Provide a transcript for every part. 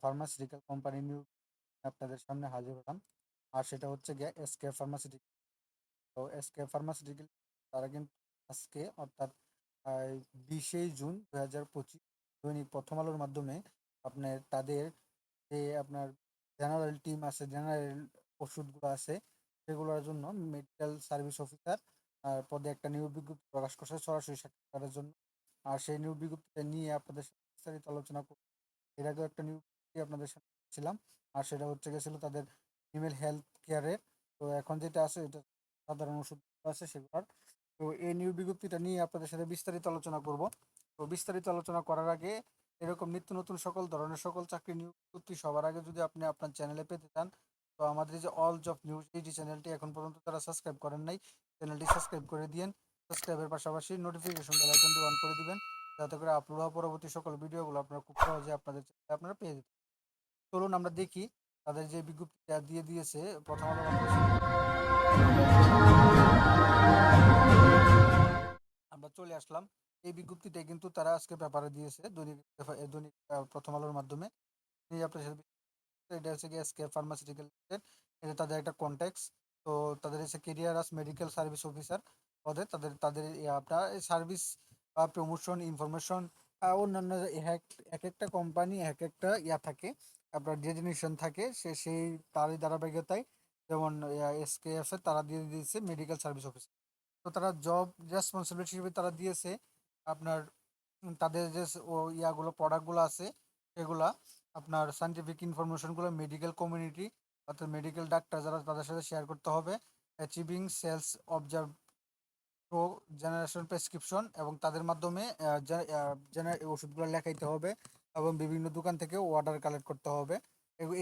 Pharmaceutical company new আপনাদের সামনে হাজির হলাম। আর সেটা হচ্ছে গিয়ে এসকে ফার্মাসিউটিক্যাল। তো এসকে ফার্মাসিউটিক্যাল তারা কিন্তু আজকে অর্থাৎ 20শে জুন 2025 দৈনিক প্রথম আলোর মাধ্যমে আপনার তাদের যে আপনার জেনারেল টিম আছে, জেনারেল ওষুধগুলো আছে, সেগুলোর জন্য মেডিকেল সার্ভিস অফিসার পদে একটা নিয়োগ বিজ্ঞপ্তি প্রকাশ করছে সরাসরি সাক্ষাৎকারের জন্য। আর সেই নিয়োগ বিজ্ঞপ্তিটা নিয়ে আপনাদের সাথে বিস্তারিত আলোচনা করব। এর আগেও একটা নিয়োগ বিজ্ঞপ্তি আপনাদের সাথে ছিলাম, আর সেটা হচ্ছে গেছিল তাদের ফিমেল হেলথ কেয়ারের। তো এখন যেটা আছে এটা সাধারণ ওষুধ আছে সেগুলোর। তো এই নিয়োগ বিজ্ঞপ্তিটা নিয়ে আপনাদের সাথে বিস্তারিত আলোচনা করব। তো বিস্তারিত আলোচনা করার আগে এরকম নিত্য নতুন সকল ধরনের সকল চাকরি নিয়োগ বিজ্ঞপ্তি সবার আগে যদি আপনি আপনার চ্যানেলে পেতে চান, তো আমাদের এই যে অল জব নিউজ এই যে চ্যানেলটি এখন পর্যন্ত তারা সাবস্ক্রাইব করেন নাই, চ্যানেলটি সাবস্ক্রাইব করে দিয়েন। সাবস্ক্রাইবের পাশাপাশি নোটিফিকেশন বেল আইকনটি অন করে দিবেন, যাতে করে আপলোড হওয়া পরবর্তী সকল ভিডিওগুলো আপনারা খুব সহজে আপনাদের চ্যানেলে আপনারা পেয়ে যেতে। চলুন আমরা দেখি তাদের যে বিজ্ঞপ্তিটা দিয়ে দিয়েছে প্রথম আলোর মাধ্যমে সেটা আমরা চলে আসলাম। এই বিজ্ঞপ্তিটাই কিন্তু তারা আজকে পেপারে দিয়েছে দৈনিক দৈনিক প্রথম আলোর মাধ্যমে। এই আপনার সাথে এটা হচ্ছে গিয়ে এসকে ফার্মাসিউটিক্যাল লিমিটেড। এটা তাদের একটা কন্ট্যাক্টস। তো তাদের হচ্ছে কেরিয়ার আস মেডিকেল সার্ভিস অফিসার পদে তাদের তাদের আপনার সার্ভিস বা প্রমোশন ইনফরমেশন অন্যান্য এক একটা কোম্পানি এক একটা থাকে, আপনার ডেজিগনেশন থাকে, সেই তারই ধারাবাহিকতায় যেমন এসকেএফ এর তারা দিয়ে দিয়েছে মেডিকেল সার্ভিস অফিসার। তো তারা জব রেসপন্সিবিলিটি হিসেবে তারা দিয়েছে আপনার তাদের যে ইয়াগুলো প্রোডাক্টগুলো আছে সেগুলা আপনার সায়েন্টিফিক ইনফরমেশনগুলো মেডিকেল কমিউনিটি অর্থাৎ মেডিকেল ডাক্তার যারা তাদের সাথে শেয়ার করতে হবে। Achieving sales observe pro generation prescription এবং তাদের মাধ্যমে এই ওষুধগুলো লেখাইতে হবে এবং বিভিন্ন দোকান থেকে অর্ডার কালেক্ট করতে হবে।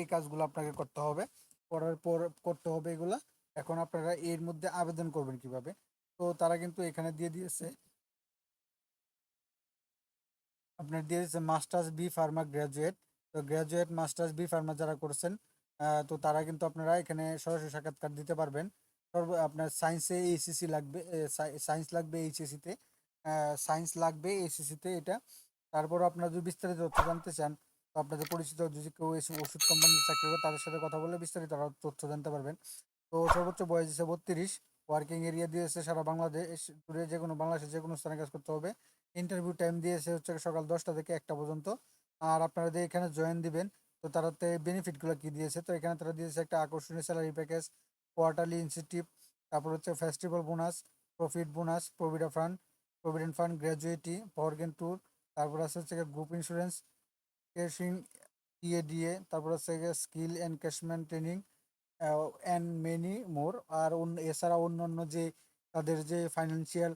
এই কাজগুলো আপনাকে করতে হবে। করার পর করতে হবে এগুলা। এখন আপনারা এর মধ্যে আবেদন করবেন কিভাবে? তো তারা কিন্তু এখানে দিয়ে দিয়েছে আপনার দিয়ে দিয়েছে মাস্টার্স বি ফার্মা গ্র্যাজুয়েট। তো গ্র্যাজুয়েট মাস্টার্স বি ফার্মা যারা করছেন, তো তারা কিন্তু আপনারা এখানে সরাসরি সাক্ষাৎকার দিতে পারবেন। আপনার সায়েন্সে এইচএসসি লাগবে, সায়েন্স লাগবে এইচএসসিতে, সায়েন্স লাগবে এইচএসসিতে এটা। তারপর আপনারা যদি বিস্তারিত তথ্য জানতে চান, তো আপনাদের পরিচিত যদি কেউ এসে ওষুধ কোম্পানিতে চাকরি করে তাদের সাথে কথা বলে বিস্তারিত আরো তথ্য জানতে পারবেন। তো সর্বোচ্চ বয়স দিয়েছে 32, ওয়ার্কিং এরিয়া দিয়েছে সারা বাংলাদেশ জুড়ে যে কোনো বাংলাদেশের যে কোনো স্থানে কাজ করতে হবে। ইন্টারভিউ টাইম দিয়েছে হচ্ছে সকাল 10টা থেকে 1টা পর্যন্ত। আর আপনারা যে এখানে জয়েন দিবেন, তো তারাতে বেনিফিটগুলো কি দিয়েছে, তো এখানে তারা দিয়েছে একটা আকর্ষণীয় স্যালারি প্যাকেজ, কোয়ার্টারলি ইনসেন্টিভ, তারপর হচ্ছে festival bonus, profit bonus, provident fund, gratuity, foreign tour, তারপর আছে হচ্ছে গ্রুপ ইন্স্যুরেন্স, কেশিং, টিএডিএ, তারপর হচ্ছে skill encashment training and many more. আর এছাড়া অন্যান্য যে তাদের যে ফাইন্যান্সিয়াল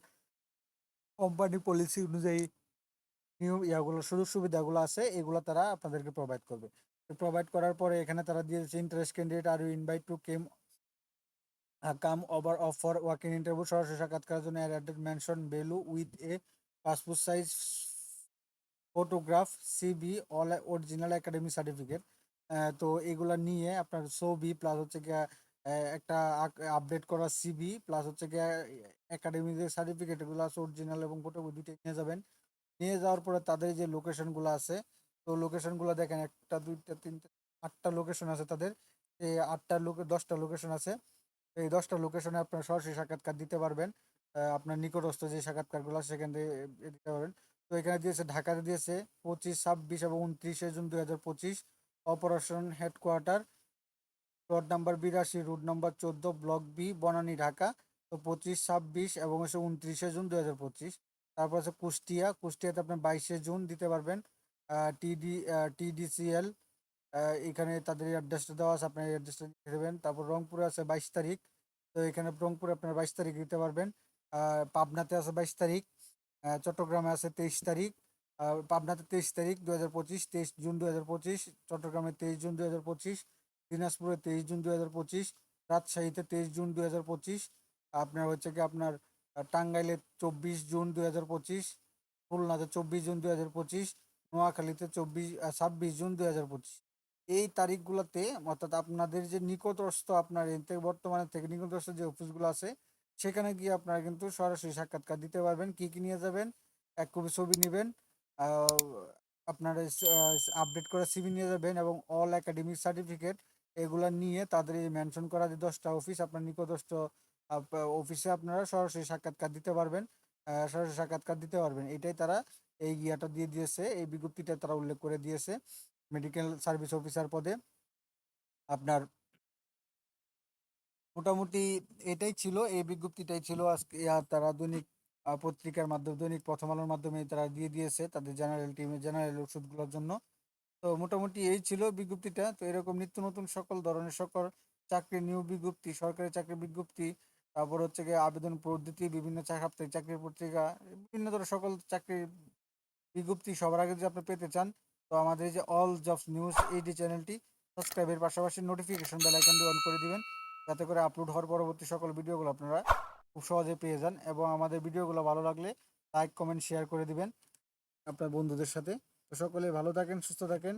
কোম্পানি পলিসি অনুযায়ী নিয়ম ইয়াগুলো সুযোগ সুবিধাগুলো আছে এগুলো তারা আপনাদেরকে প্রোভাইড করবে। প্রোভাইড করার পরে এখানে তারা দিয়েছে interest candidate are you invite to come over of for walking interview, সরাসরি সাক্ষাৎকারের জন্য added mention value with a passport size photograph, CV, all original academic certificate. তো এগুলা নিয়ে আপনার ছবি প্লাস হচ্ছে গিয়ে একটা আপডেট করা সিবি প্লাস হচ্ছে গিয়ে একাডেমিক যে সার্টিফিকেট এগুলো আছে অরিজিনাল এবং ফটো দুইটাই নিয়ে যাবেন। নিয়ে যাওয়ার পরে তাদের যে লোকেশনগুলো আছে, তো লোকেশনগুলো দেখেন, একটা দুইটা তিনটা 8টা লোকেশন আছে তাদের। এই 10টা লোকেশন আছে। এই 10টা লোকেশনে আপনার সরাসরি সাক্ষাৎকার দিতে পারবেন। আপনার নিকটস্থ যে সাক্ষাৎকারগুলো আছে সেখান থেকে দিতে পারবেন। তো এখানে দিয়েছে ঢাকাতে দিয়েছে 25, 26 এবং 29শে June 2025। Operation headquarter, road number 82, route number 14, block B, Banani, Dhaka. তো 25, 26 এবং হচ্ছে 29শে জুন 2025। তারপর আছে কুষ্টিয়াতে আপনার 22শে জুন দিতে পারবেন। টিডিসিএল, এখানে তাদের অ্যাড্রেসটা দেওয়া আছে, আপনার অ্যাড্রেসটা দিয়ে দেবেন। তারপর রংপুরে আছে 22 তারিখ, তো এখানে রংপুরে আপনার 22 তারিখ দিতে পারবেন। পাবনাতে আছে 22 তারিখ, চট্টগ্রামে আছে 23 তারিখ। পাবনাতে 23 তারিখ 2025, 23 জুন 2025, চট্টগ্রামে 23 জুন 2025, দিনাজপুরে 23 জুন 2025, রাজশাহীতে 23 জুন 2025, আপনার হচ্ছে কি আপনার টাঙ্গাইলে 24 জুন 2025, খুলনাতে 24 জুন 2025, নোয়াখালীতে 26 জুন 2025। এই তারিখগুলোতে অর্থাৎ আপনাদের যে নিকটস্থ আপনার এর থেকে বর্তমানে থেকে নিকটস্থ যে অফিসগুলো আছে সেখানে গিয়ে আপনারা কিন্তু সরাসরি সাক্ষাৎকার দিতে পারবেন। কি কি নিয়ে যাবেন? এক কপি ছবি নেবেন, আপনার আপডেট করে সিভি নিয়ে যাবেন এবং অল একাডেমিক সার্টিফিকেট এগুলা নিয়ে তাদের এই মেনশন করা যে 10টা অফিস আপনার নিকটস্থ অফিসে আপনারা সরাসরি সাক্ষাৎকার দিতে পারবেন। সরাসরি সাক্ষাৎকার দিতে পারবেন, এটাই তারা এই ইয়াটা দিয়ে দিয়েছে, এই বিজ্ঞপ্তিটা তারা উল্লেখ করে দিয়েছে মেডিকেল সার্ভিস অফিসার পদে আপনার। মোটামুটি এটাই ছিল, এই বিজ্ঞপ্তিটাই ছিল আজকে তারা দৈনিক পত্রিকার মাধ্যমে, দৈনিক প্রথম আলোর মাধ্যমে তারা দিয়ে দিয়েছে তাদের জেনারেল টিমে জেনারেল ওষুধগুলোর জন্য। তো মোটামুটি এই ছিল বিজ্ঞপ্তিটা। তো এরকম নিত্য নতুন সকল ধরনের সকল চাকরির নিয়োগ বিজ্ঞপ্তি, সরকারি চাকরির বিজ্ঞপ্তি, তারপর হচ্ছে গিয়ে আবেদন পদ্ধতি, বিভিন্ন সাপ্তাহিক চাকরির পত্রিকা, বিভিন্ন ধরনের সকল চাকরির বিজ্ঞপ্তি সবার আগে যদি আপনি পেতে চান, তো আমাদের এই যে অল জবস নিউজ এইডি চ্যানেলটি সাবস্ক্রাইবের পাশাপাশি নোটিফিকেশন বেল আইকনটি অন করে দিবেন, যাতে করে আপলোড হওয়ার পরবর্তী সকল ভিডিওগুলো আপনারা খুব সহজে পেয়ে যান। এবং আমাদের ভিডিওগুলো ভালো লাগলে লাইক কমেন্ট শেয়ার করে দিবেন আপনার বন্ধুদের সাথে। তো সকলে ভালো থাকেন, সুস্থ থাকেন।